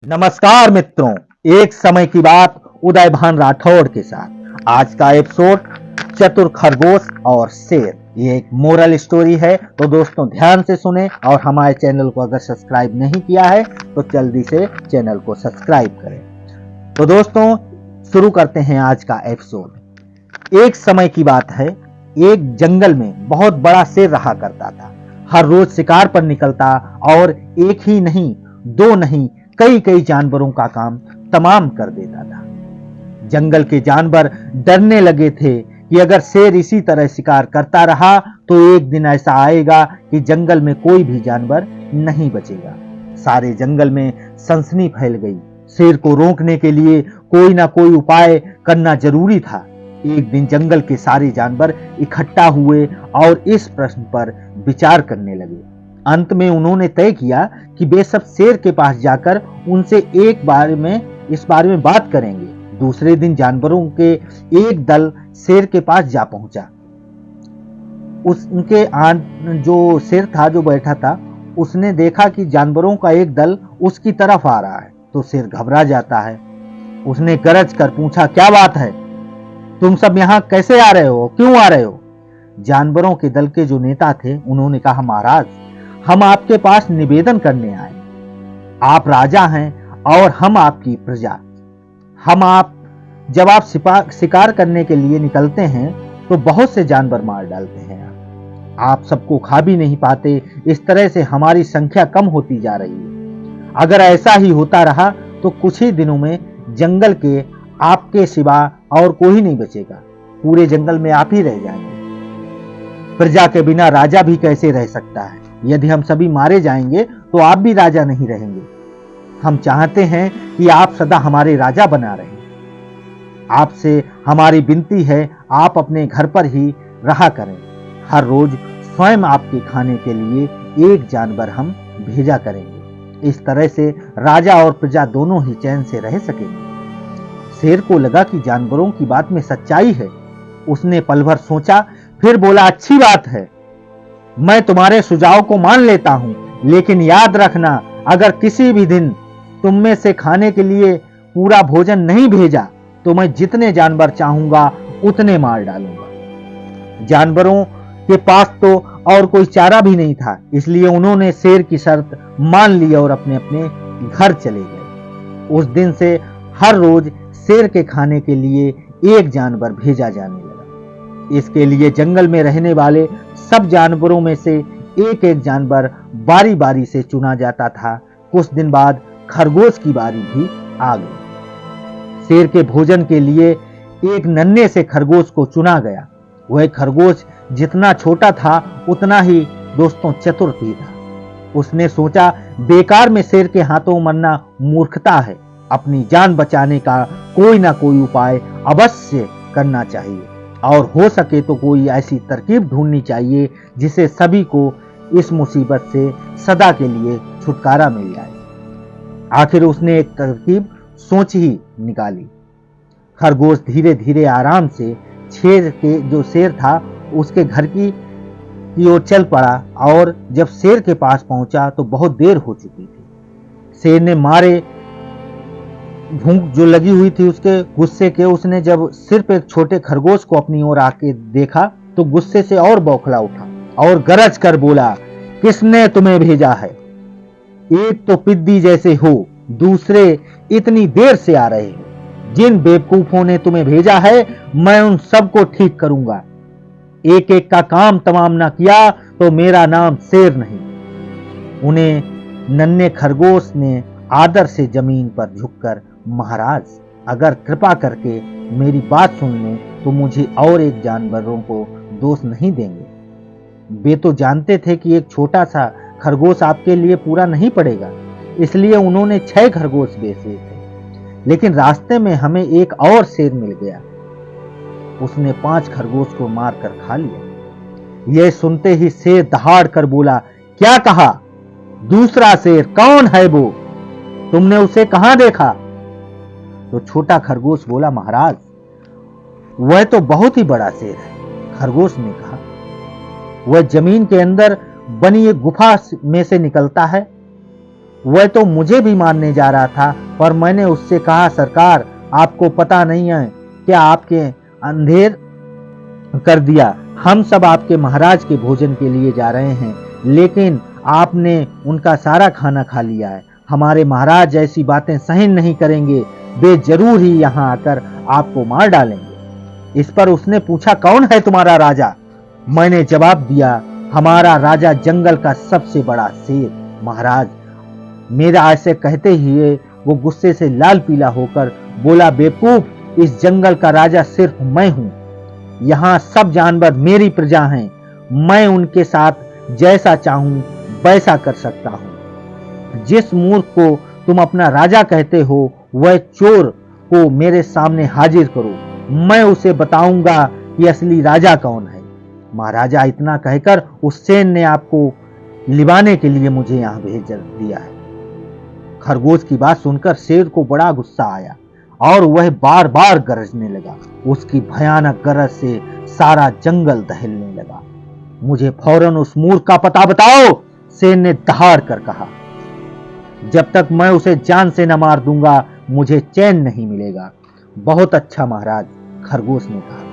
नमस्कार मित्रों, एक समय की बात उदयभान राठौड़ के साथ। आज का एपिसोड चतुर खरगोश और शेर। ये एक मोरल स्टोरी है, तो दोस्तों ध्यान से सुने और हमारे चैनल को अगर सब्सक्राइब नहीं किया है तो जल्दी से चैनल को सब्सक्राइब करें। तो दोस्तों शुरू करते हैं आज का एपिसोड। एक समय की बात है, एक जंगल में बहुत बड़ा शेर रहा करता था। हर रोज शिकार पर निकलता और एक ही नहीं, दो नहीं, कई कई जानवरों का काम तमाम कर देता था। जंगल के जानवर डरने लगे थे कि अगर शेर इसी तरह शिकार करता रहा तो एक दिन ऐसा आएगा कि जंगल में कोई भी जानवर नहीं बचेगा। सारे जंगल में सनसनी फैल गई। शेर को रोकने के लिए कोई ना कोई उपाय करना जरूरी था। एक दिन जंगल के सारे जानवर इकट्ठा हुए और इस प्रश्न पर विचार करने लगे। अंत में उन्होंने तय किया कि वे सब शेर के पास जाकर उनसे इस बारे में बात करेंगे। दूसरे दिन जानवरों के एक दल शेर के पास जा पहुंचा। जो शेर था जो बैठा था, उसने देखा कि जानवरों का एक दल उसकी तरफ आ रहा है तो शेर घबरा जाता है। उसने गरज कर पूछा, क्या बात है? तुम सब यहाँ कैसे आ रहे हो? क्यों आ रहे हो? जानवरों के दल के जो नेता थे उन्होंने कहा, महाराज, हम आपके पास निवेदन करने आए। आप राजा हैं और हम आपकी प्रजा। जब आप शिकार करने के लिए निकलते हैं तो बहुत से जानवर मार डालते हैं। आप सबको खा भी नहीं पाते। इस तरह से हमारी संख्या कम होती जा रही है। अगर ऐसा ही होता रहा तो कुछ ही दिनों में जंगल के आपके सिवा और कोई नहीं बचेगा। पूरे जंगल में आप ही रह जाएंगे। प्रजा के बिना राजा भी कैसे रह सकता है? यदि हम सभी मारे जाएंगे तो आप भी राजा नहीं रहेंगे। हम चाहते हैं कि आप सदा हमारे राजा बना रहें। आपसे हमारी विनती है, आप अपने घर पर ही रहा करें। हर रोज स्वयं आपके खाने के लिए एक जानवर हम भेजा करेंगे। इस तरह से राजा और प्रजा दोनों ही चैन से रह सकेंगे। शेर को लगा कि जानवरों की बात में सच्चाई है। उसने पल भर सोचा, फिर बोला, अच्छी बात है, मैं तुम्हारे सुझाव को मान लेता हूं, लेकिन याद रखना, अगर किसी भी दिन तुम में से खाने के लिए पूरा भोजन नहीं भेजा तो मैं जितने जानवर चाहूंगा उतने मार डालूंगा। जानवरों के पास तो और कोई चारा भी नहीं था, इसलिए उन्होंने शेर की शर्त मान ली और अपने अपने घर चले गए। उस दिन से हर रोज शेर के खाने के लिए एक जानवर भेजा जाने लगा। इसके लिए जंगल में रहने वाले सब जानवरों में से एक एक जानवर बारी बारी से चुना जाता था। कुछ दिन बाद खरगोश की बारी भी आ गई। शेर के भोजन के लिए एक नन्हे से खरगोश को चुना गया। वह खरगोश जितना छोटा था उतना ही दोस्तों चतुर भी था। उसने सोचा, बेकार में शेर के हाथों मरना मूर्खता है। अपनी जान बचाने का कोई ना कोई उपाय अवश्य करना चाहिए और हो सके तो कोई ऐसी तरकीब ढूंढनी चाहिए जिससे सभी को इस मुसीबत से सदा के लिए छुटकारा मिल जाए। आखिर उसने एक तरकीब सोच ही निकाली। खरगोश धीरे धीरे आराम से शेर था उसके घर की ओर चल पड़ा और जब शेर के पास पहुंचा तो बहुत देर हो चुकी थी। शेर ने मारे भूख जो लगी हुई थी उसके गुस्से के, उसने जब सिर्फ एक छोटे खरगोश को अपनी ओर आके देखा तो गुस्से से और बौखला उठा और गरज कर बोला, किसने तुम्हें भेजा है? एक तो पिद्दी जैसे हो, दूसरे इतनी देर से आ रहे हो। जिन बेवकूफों ने तुम्हें भेजा है मैं उन सबको ठीक करूंगा। एक एक का काम तमाम ना किया तो मेरा नाम शेर नहीं। उन्हें नन्हे खरगोश ने आदर से जमीन पर झुककर, महाराज, अगर कृपा करके मेरी बात सुन लें तो मुझे और एक जानवरों को दोष नहीं देंगे। वे तो जानते थे कि एक छोटा सा खरगोश आपके लिए पूरा नहीं पड़ेगा, इसलिए उन्होंने 6 खरगोश बेचे थे। लेकिन रास्ते में हमें एक और शेर मिल गया। उसने 5 खरगोश को मारकर खा लिया। यह सुनते ही शेर दहाड़ कर बोला, क्या कहा? दूसरा शेर कौन है वो? तुमने उसे कहां देखा? तो छोटा खरगोश बोला, महाराज, वह तो बहुत ही बड़ा शेर है। खरगोश ने कहा, वह जमीन के अंदर बनी एक गुफा में से निकलता है वह तो मुझे भी मारने जा रहा था, पर मैंने उससे कहा, सरकार आपको पता नहीं है क्या, आपके अंधेर कर दिया। हम सब आपके महाराज के भोजन के लिए जा रहे हैं, लेकिन आपने उनका सारा खाना खा लिया है। हमारे महाराज ऐसी बातें सहन नहीं करेंगे, वे जरूर ही यहाँ आकर आपको मार डालेंगे। इस पर उसने पूछा, कौन है तुम्हारा राजा? मैंने जवाब दिया, हमारा राजा जंगल का सबसे बड़ा शेर महाराज। मेरा ऐसे कहते ही वो गुस्से से लाल पीला होकर बोला, बेवकूफ, इस जंगल का राजा सिर्फ मैं हूं। यहाँ सब जानवर मेरी प्रजा हैं, मैं उनके साथ जैसा चाहूं वैसा कर सकता हूं। जिस मूर्ख को तुम अपना राजा कहते हो, वह चोर को मेरे सामने हाजिर करो, मैं उसे बताऊंगा कि असली राजा कौन है। महाराजा, इतना कहकर उस शेर ने आपको लिवाने के लिए मुझे यहाँ भेज दिया है। खरगोश की बात सुनकर शेर को बड़ा गुस्सा आया और वह बार बार गरजने लगा। उसकी भयानक गरज से सारा जंगल दहलने लगा। मुझे फौरन उस मूर्ख का पता बताओ, शेर ने दहाड़ कर कहा। जब तक मैं उसे जान से न मार दूंगा, मुझे चैन नहीं मिलेगा। बहुत अच्छा महाराज, खरगोश ने कहा,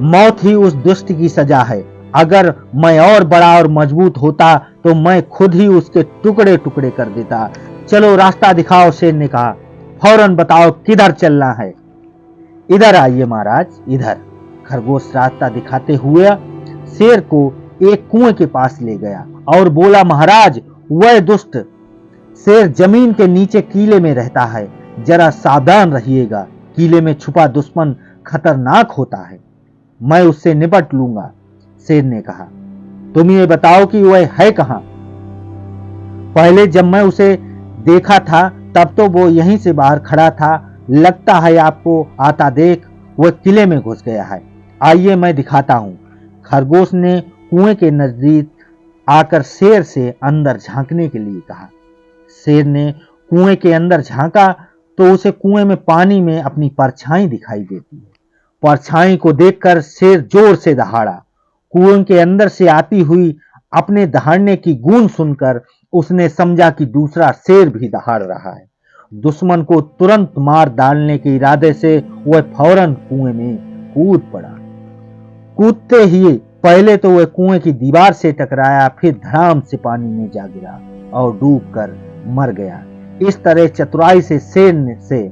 मौत ही उस दुष्ट की सजा है। अगर मैं और बड़ा और मजबूत होता तो मैं खुद ही उसके टुकड़े टुकड़े कर देता। चलो रास्ता दिखाओ, शेर ने कहा। फौरन बताओ किधर चलना है। इधर आइए महाराज, इधर। खरगोश रास्ता दिखाते हुए शेर को एक कुएं के पास ले गया और बोला, महाराज, वह दुष्ट शेर जमीन के नीचे कीले में रहता है, जरा सावधान रहिएगा। कीले में छुपा दुश्मन खतरनाक होता है, मैं उससे निपट लूंगा। शेर ने कहा, तुम ये बताओ कि वह है कहां? पहले जब मैं उसे देखा था तब तो वो यहीं से बाहर खड़ा था। लगता है आपको आता देख वह किले में घुस गया है। आइए मैं दिखाता हूं। खरगोश ने कुएं के नजदीक आकर शेर से अंदर झांकने के लिए कहा। शेर ने कुएं के अंदर झांका तो उसे कुएं में पानी में अपनी परछाई दिखाई देती है। परछाई को देखकर शेर जोर से दहाड़ा। कुएं के अंदर से आती हुई अपने दहाड़ने की गूंज सुनकर उसने समझा कि दूसरा शेर भी दहाड़ रहा है। दुश्मन को तुरंत मार डालने के इरादे से वह फौरन कुएं में कूद पड़ा। कूदते ही पहले तो वह कुएं की दीवार से टकराया, फिर धड़ाम से पानी में जा गिरा और डूबकर मर गया। इस तरह चतुराई से शेर से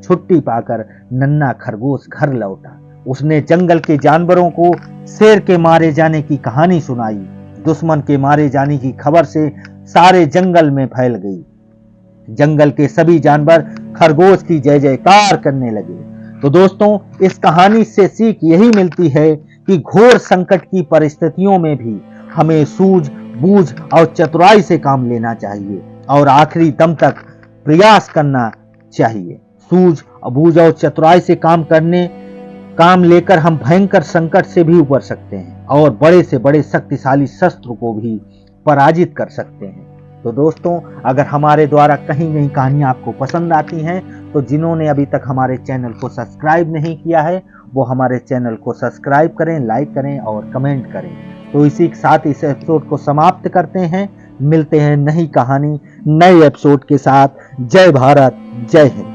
छुट्टी पाकर नन्हा खरगोश घर लौटा। उसने जंगल के जानवरों को शेर के मारे जाने की कहानी सुनाई। दुश्मन के मारे जाने की खबर से सारे जंगल में फैल गई। जंगल के सभी जानवर खरगोश की जय जयकार करने लगे। तो दोस्तों, इस कहानी से सीख यही मिलती है कि घोर संकट की परिस्थितियों में भी हमें सूझबूझ और चतुराई से काम लेना चाहिए और आखिरी दम तक प्रयास करना चाहिए। सूझबूझ और चतुराई से काम लेकर हम भयंकर संकट से भी उबर सकते हैं और बड़े से बड़े शक्तिशाली शस्त्र को भी पराजित कर सकते हैं। तो दोस्तों, अगर हमारे द्वारा कहीं कहीं कहानियां आपको पसंद आती हैं तो जिन्होंने अभी तक हमारे चैनल को सब्सक्राइब नहीं किया है वो हमारे चैनल को सब्सक्राइब करें, लाइक करें और कमेंट करें। तो इसी के साथ इस एपिसोड को समाप्त करते हैं। मिलते हैं नई कहानी नए एपिसोड के साथ। जय भारत, जय हिंद।